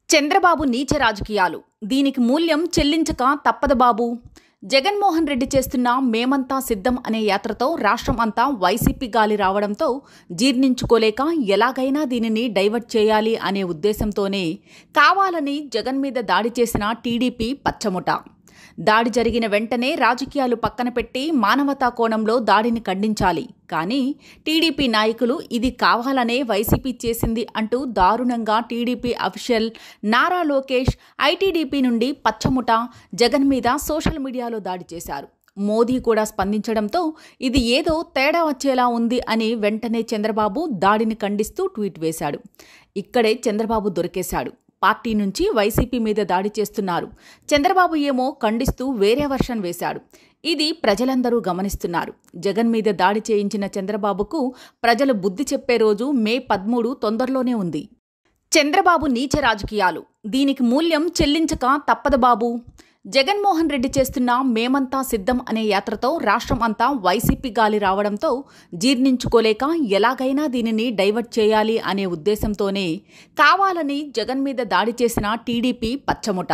చంద్రబాబు నీచ రాజకీయాలు దీనికి మూల్యం చెల్లించక తప్పదు బాబు. జగన్మోహన్ రెడ్డి చేస్తున్న మేమంతా సిద్ధం అనే యాత్రతో రాష్ట్రం అంతా వైసీపీ గాలి రావడంతో జీర్ణించుకోలేక ఎలాగైనా దీనిని డైవర్ట్ చేయాలి అనే ఉద్దేశంతోనే కావాలని జగన్ మీద దాడి చేసిన టీడీపీ పచ్చముఠ. దాడి జరిగిన వెంటనే రాజకీయాలు పక్కన పెట్టి మానవతా కోణంలో దాడిని ఖండించాలి. కానీ టీడీపీ నాయకులు ఇది కావాలనే వైసీపీ చేసింది అంటూ దారుణంగా TDP official Nara Lokesh ITDP నుండి పచ్చముఠ జగన్ మీద సోషల్ మీడియాలో దాడి చేశారు. మోదీ కూడా స్పందించడంతో ఇది ఏదో తేడా వచ్చేలా ఉంది అని వెంటనే చంద్రబాబు దాడిని ఖండిస్తూ ట్వీట్ వేశాడు. ఇక్కడే చంద్రబాబు దొరికేశాడు. పార్టీ నుంచి వైసీపీ మీద దాడి చేస్తున్నారు. చంద్రబాబు ఏమో ఖండిస్తూ వేరే వర్షన్ వేశాడు. ఇది ప్రజలందరూ గమనిస్తున్నారు. జగన్ మీద దాడి చేయించిన చంద్రబాబుకు ప్రజలు బుద్ధి చెప్పే రోజు మే 13 తొందరలోనే ఉంది. చంద్రబాబు నీచ రాజకీయాలు దీనికి మూల్యం చెల్లించక తప్పదు బాబు. జగన్మోహన్ రెడ్డి చేస్తున్న మేమంతా సిద్ధం అనే యాత్రతో రాష్ట్రం అంతా వైసీపీ గాలి రావడంతో జీర్ణించుకోలేక ఎలాగైనా దీనిని డైవర్ట్ చేయాలి అనే ఉద్దేశంతోనే కావాలని జగన్ మీద దాడి చేసిన టీడీపీ పచ్చముఠ.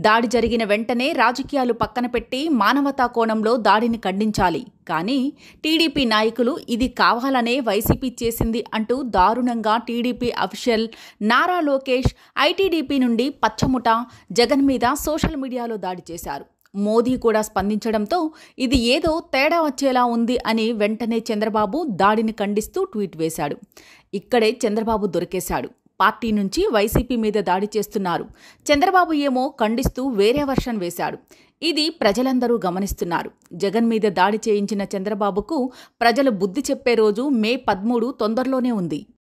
దాడి జరిగిన వెంటనే రాజకీయాలు పక్కన పెట్టి మానవతా కోణంలో దాడిని ఖండించాలి. కానీ టీడీపీ నాయకులు ఇది కావాలనే వైసీపీ చేసింది అంటూ దారుణంగా TDP official Nara Lokesh ITDP నుండి పచ్చముఠ జగన్ మీద సోషల్ మీడియాలో దాడి చేశారు. మోదీ కూడా స్పందించడంతో ఇది ఏదో తేడా వచ్చేలా ఉంది అని వెంటనే చంద్రబాబు దాడిని ఖండిస్తూ ట్వీట్ వేశాడు. ఇక్కడే చంద్రబాబు దొరికేశాడు. పార్టీ నుంచి వైసీపీ మీద దాడి చేస్తున్నారు. చంద్రబాబు ఏమో ఖండిస్తూ వేరే వర్షన్ వేశాడు. ఇది ప్రజలందరూ గమనిస్తున్నారు. జగన్ మీద దాడి చేయించిన చంద్రబాబుకు ప్రజలు బుద్ధి చెప్పే రోజు మే 13 తొందరలోనే ఉంది.